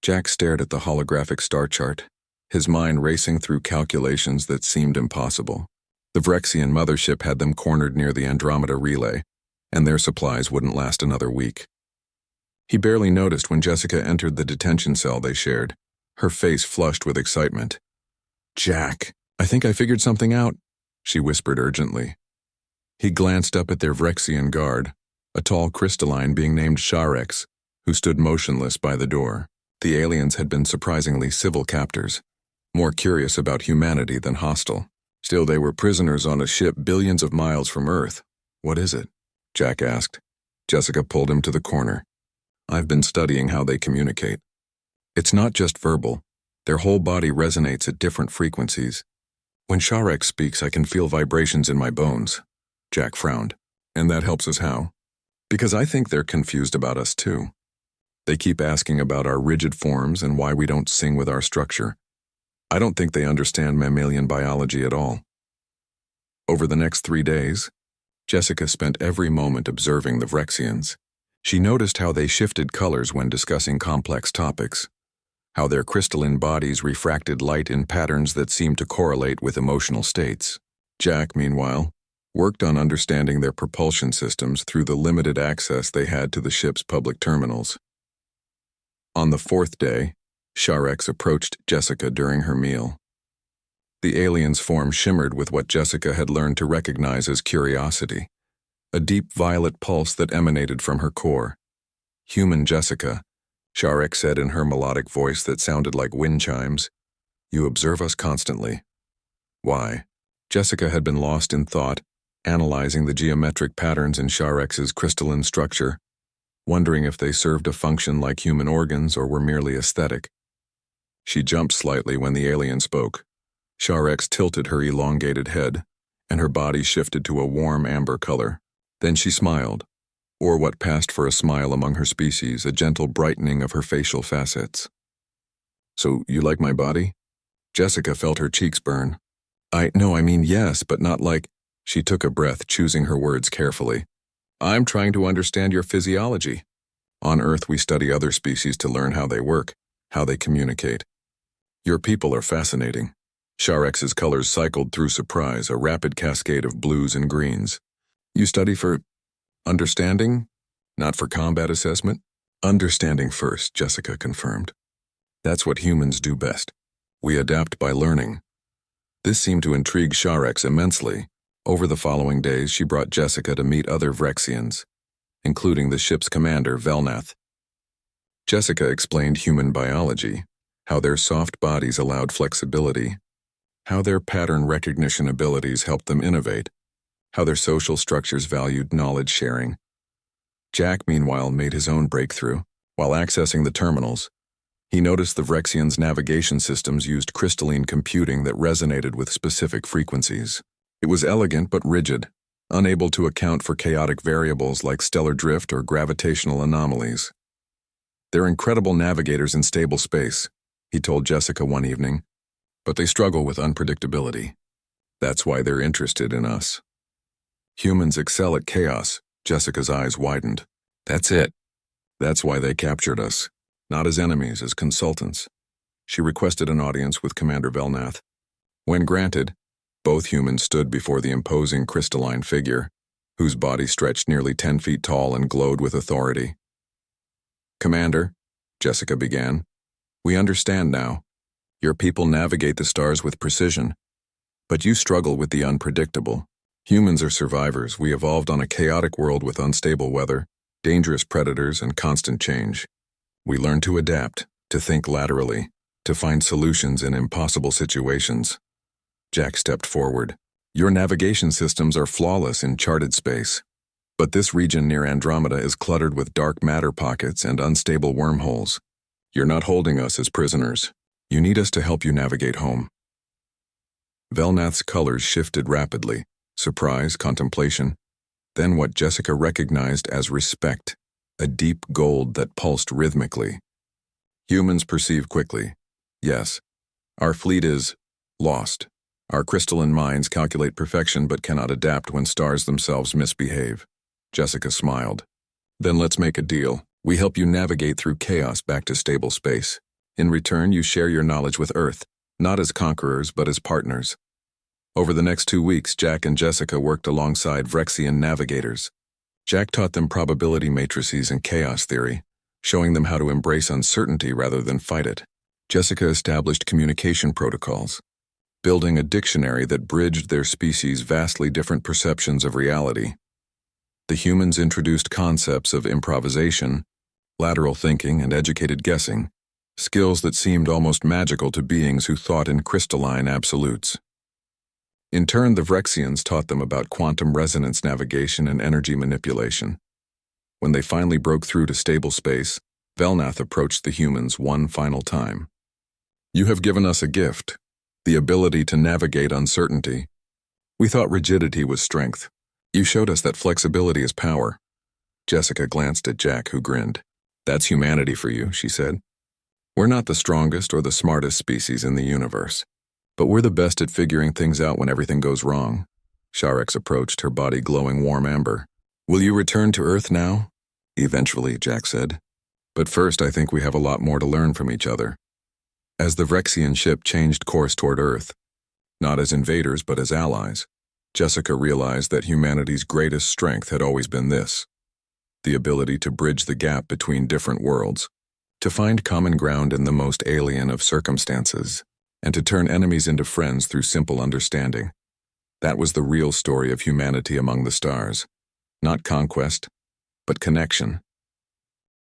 Jack stared at the holographic star chart, his mind racing through calculations that seemed impossible. The Vrexian mothership had them cornered near the Andromeda relay, and their supplies wouldn't last another week. He barely noticed when Jessica entered the detention cell they shared, her face flushed with excitement. "Jack, I think I figured something out," she whispered urgently. He glanced up at their Vrexian guard, a tall crystalline being named Sharex, who stood motionless by the door. The aliens had been surprisingly civil captors, more curious about humanity than hostile. Still, they were prisoners on a ship billions of miles from Earth. "What is it?" Jack asked. Jessica pulled him to the corner. "I've been studying how they communicate. It's not just verbal. Their whole body resonates at different frequencies. When Sharex speaks, I can feel vibrations in my bones." Jack frowned. "And that helps us how?" "Because I think they're confused about us too. They keep asking about our rigid forms and why we don't sing with our structure. I don't think they understand mammalian biology at all." Over the next 3 days, Jessica spent every moment observing the Vrexians. She noticed how they shifted colors when discussing complex topics, how their crystalline bodies refracted light in patterns that seemed to correlate with emotional states. Jack, meanwhile, worked on understanding their propulsion systems through the limited access they had to the ship's public terminals. On the 4th day, Sharex approached Jessica during her meal. The alien's form shimmered with what Jessica had learned to recognize as curiosity, a deep violet pulse that emanated from her core. "Human Jessica," Sharex said in her melodic voice that sounded like wind chimes, "you observe us constantly." "Why?" Jessica had been lost in thought, analyzing the geometric patterns in Sharex's crystalline structure, wondering if they served a function like human organs or were merely aesthetic. She jumped slightly when the alien spoke. Sharex tilted her elongated head, and her body shifted to a warm amber color. Then she smiled, or what passed for a smile among her species, a gentle brightening of her facial facets. "So you like my body?" Jessica felt her cheeks burn. I mean yes, but not like..." She took a breath, choosing her words carefully. "I'm trying to understand your physiology. On Earth, we study other species to learn how they work, how they communicate. Your people are fascinating." Sharex's colors cycled through surprise, a rapid cascade of blues and greens. "You study for understanding, not for combat assessment?" "Understanding first," Jessica confirmed. "That's what humans do best. We adapt by learning." This seemed to intrigue Sharex immensely. Over the following days, she brought Jessica to meet other Vrexians, including the ship's commander, Velnath. Jessica explained human biology, how their soft bodies allowed flexibility, how their pattern recognition abilities helped them innovate, how their social structures valued knowledge sharing. Jack, meanwhile, made his own breakthrough. While accessing the terminals, he noticed the Vrexians' navigation systems used crystalline computing that resonated with specific frequencies. It was elegant but rigid, unable to account for chaotic variables like stellar drift or gravitational anomalies. "They're incredible navigators in stable space," he told Jessica one evening, "but they struggle with unpredictability. That's why they're interested in us." "Humans excel at chaos," Jessica's eyes widened. "That's it. That's why they captured us. Not as enemies, as consultants." She requested an audience with Commander Velnath. When granted, both humans stood before the imposing crystalline figure, whose body stretched nearly 10 feet tall and glowed with authority. "Commander," Jessica began, "we understand now. Your people navigate the stars with precision, but you struggle with the unpredictable. Humans are survivors. We evolved on a chaotic world with unstable weather, dangerous predators, and constant change. We learn to adapt, to think laterally, to find solutions in impossible situations." Jack stepped forward. "Your navigation systems are flawless in charted space. But this region near Andromeda is cluttered with dark matter pockets and unstable wormholes. You're not holding us as prisoners. You need us to help you navigate home." Velnath's colors shifted rapidly, surprise, contemplation, then what Jessica recognized as respect, a deep gold that pulsed rhythmically. "Humans perceive quickly. Yes. Our fleet is lost. Our crystalline minds calculate perfection but cannot adapt when stars themselves misbehave." Jessica smiled. "Then let's make a deal. We help you navigate through chaos back to stable space. In return, you share your knowledge with Earth, not as conquerors but as partners. Over the next 2 weeks, Jack and Jessica worked alongside Vrexian navigators. Jack taught them probability matrices and chaos theory, showing them how to embrace uncertainty rather than fight it. Jessica established communication protocols, building a dictionary that bridged their species' vastly different perceptions of reality. The humans introduced concepts of improvisation, lateral thinking, and educated guessing, skills that seemed almost magical to beings who thought in crystalline absolutes. In turn, the Vrexians taught them about quantum resonance navigation and energy manipulation. When they finally broke through to stable space, Velnath approached the humans one final time. "You have given us a gift, the ability to navigate uncertainty. We thought rigidity was strength. You showed us that flexibility is power." Jessica glanced at Jack, who grinned. "That's humanity for you," she said. "We're not the strongest or the smartest species in the universe, but we're the best at figuring things out when everything goes wrong." Sharex approached, her body glowing warm amber. "Will you return to Earth now?" "Eventually," Jack said. "But first, I think we have a lot more to learn from each other." As the Vrexian ship changed course toward Earth, not as invaders but as allies, Jessica realized that humanity's greatest strength had always been this: the ability to bridge the gap between different worlds, to find common ground in the most alien of circumstances, and to turn enemies into friends through simple understanding. That was the real story of humanity among the stars. Not conquest, but connection.